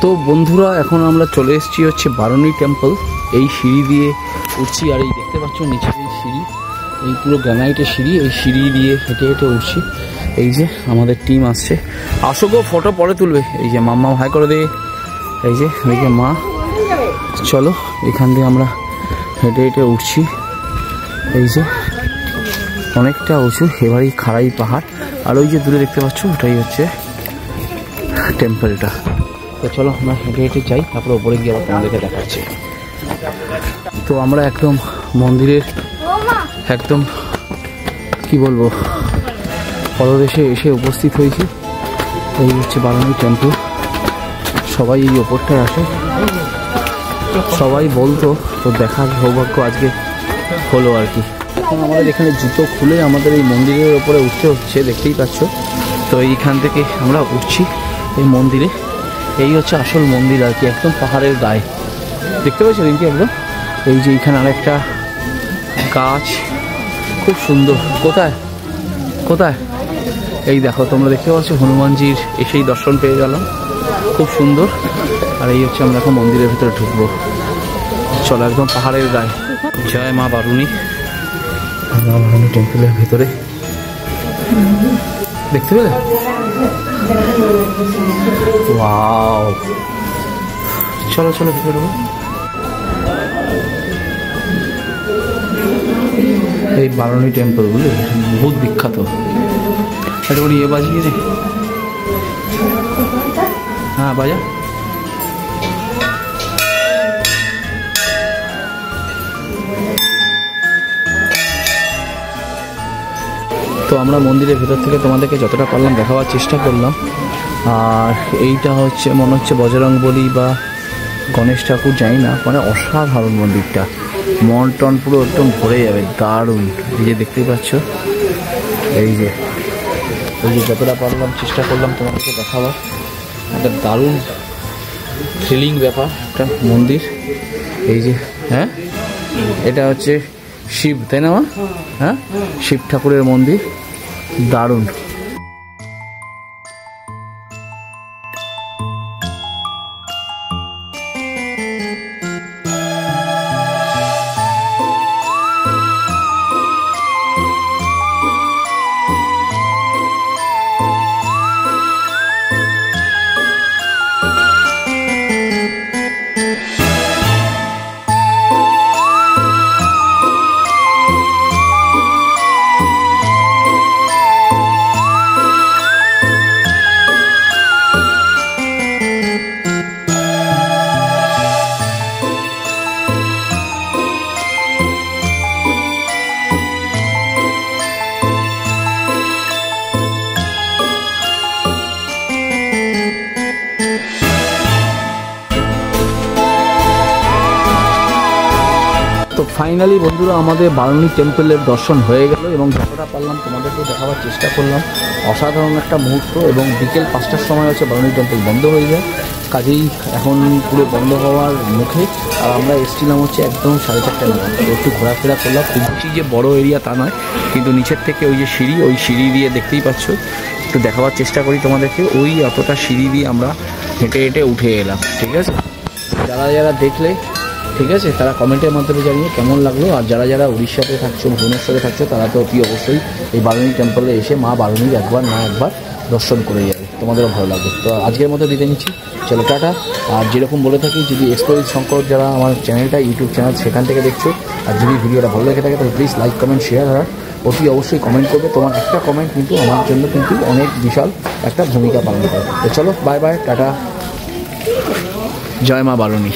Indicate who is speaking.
Speaker 1: তো বন্ধুরা এখন আমরা চলে এসেছি হচ্ছে বারুণী টেম্পল। এই সিঁড়ি দিয়ে উঠছি, আর এই দেখতে পাচ্ছ নিচে এই সিঁড়ি, এই পুরো গ্রানাইটের সিঁড়ি, এই সিঁড়ি দিয়ে হেঁটে হেঁটে উঠছি। এই যে আমাদের টিম আসছে, আসো গো ফটো পরে তুলবে। এই যে মাম্মা হাই করে দে, এই যে ওইদিকে মা। চলো এখান দিয়ে আমরা হেঁটে হেঁটে উঠছি। এই যে অনেকটা উঁচু, এবারেই খাড়াই পাহাড়, আর ওই যে দূরে দেখতে পাচ্ছ ওটাই হচ্ছে টেম্পলটা। তো চলো আমরা হেঁটে হেঁটে যাই, তারপরে ওপরে গিয়ে আবার তোমাদেরকে দেখাচ্ছি। তো আমরা একদম মন্দিরের একদম কি বলবো পদদেশে এসে উপস্থিত হয়েছি। এই হচ্ছে বারুণী টেম্পল। সবাই এই ওপরটায় আসে, সবাই বলতো, তো দেখার সৌভাগ্য আজকে হলো আর কি। এখন আমাদের এখানে জুতো খুলে আমাদের এই মন্দিরের ওপরে উঠতে হচ্ছে, দেখতেই পাচ্ছ। তো এইখান থেকে আমরা উঠছি এই মন্দিরে। এই হচ্ছে আসল মন্দির আর কি, একদম পাহাড়ের গায়ে, দেখতে পাচ্ছ কিন্তু একদম। এই যে এইখানে আরেকটা গাছ, খুব সুন্দর। কোথায় কোথায় এই দেখো, তোমরা দেখতে পাচ্ছ হনুমানজির এসেই দর্শন পেয়ে গেলাম, খুব সুন্দর। আর এই হচ্ছে আমরা এখন মন্দিরের ভিতরে ঢুকবো। চলো একদম পাহাড়ের গায়ে। জয় মা বারুণী। মা বারুণী টেম্পলের ভিতরে দেখতে পেলে, ওয়াও। চলো চলো ভিতরে ঢুকবো। এই বারুণী টেম্পল বুঝলি বহুত বিখ্যাত। এটা করে ইয়ে বাজিয়ে রে, হ্যাঁ বাজা। তো আমরা মন্দিরের ভেতর থেকে তোমাদেরকে যতটা পারলাম দেখাবার চেষ্টা করলাম। আর এইটা হচ্ছে মনে হচ্ছে বজরংবলী বা গণেশ ঠাকুর, জানি না, মানে অসাধারণ মন্দিরটা, মন টন পুরো একদম ভরে যাবে, দারুণ। এই যে দেখতেই পাচ্ছ, এই যে যতটা পারলাম চেষ্টা করলাম তোমাদেরকে দেখাবার। একটা দারুণ থ্রিলিং ব্যাপার একটা মন্দির। এই যে হ্যাঁ, এটা হচ্ছে শিব, তাই না মা? হ্যাঁ, শিব ঠাকুরের মন্দির, দারুণ। তো ফাইনালি বন্ধুরা আমাদের বারুণী টেম্পলের দর্শন হয়ে গেল, এবং যতটা পারলাম তোমাদেরকে দেখাবার চেষ্টা করলাম। অসাধারণ একটা মুহূর্ত। এবং বিকেল 5টার সময় হচ্ছে বারুণী টেম্পল বন্ধ হয়ে যায়, কাজেই এখন পুরো বন্ধ হওয়ার মুখে। আর আমরা এসেছিলাম হচ্ছে একদম 4:30 নাগাদ। একটু ঘোরাফেরা করলাম, খুব বেশি যে বড় এরিয়া তা নয়, কিন্তু নিচের থেকে ওই যে সিঁড়ি, ওই সিঁড়ি দিয়ে দেখতেই পাচ্ছ, একটু দেখাবার চেষ্টা করি তোমাদেরকে। ওই অতটা সিঁড়ি দিয়ে আমরা হেঁটে হেঁটে উঠে এলাম, ঠিক আছে। যারা যারা দেখলে, ঠিক আছে, তারা কমেন্টের মাধ্যমে জানিয়ে কেমন লাগলো। আর যারা যারা উড়িষ্যাতে থাকছো, ভুবনেশ্বরে থাকছো, তারা তো অতি অবশ্যই এই বারুণী টেম্পলে এসে মা বারুণীর একবার না একবার দর্শন করে যাবে, তোমাদেরও ভালো লাগবে। তো আজকের মতো দিতে নিচ্ছি, চলো টাটা। আর যেরকম বলে থাকি, যদি এক্সপ্লোর শঙ্কর যারা আমার চ্যানেলটা, ইউটিউব চ্যানেল, সেখান থেকে দেখছো, আর যদি ভিডিওটা ভালো লেগে থাকে তাহলে প্লিজ লাইক, কমেন্ট, শেয়ার, আর অতি অবশ্যই কমেন্ট করবে। তোমার একটা কমেন্ট কিন্তু আমার জন্য কিন্তু অনেক বিশাল একটা ভূমিকা পালন করে। তো চলো বাই বাই, টাটা, জয় মা বারুণী।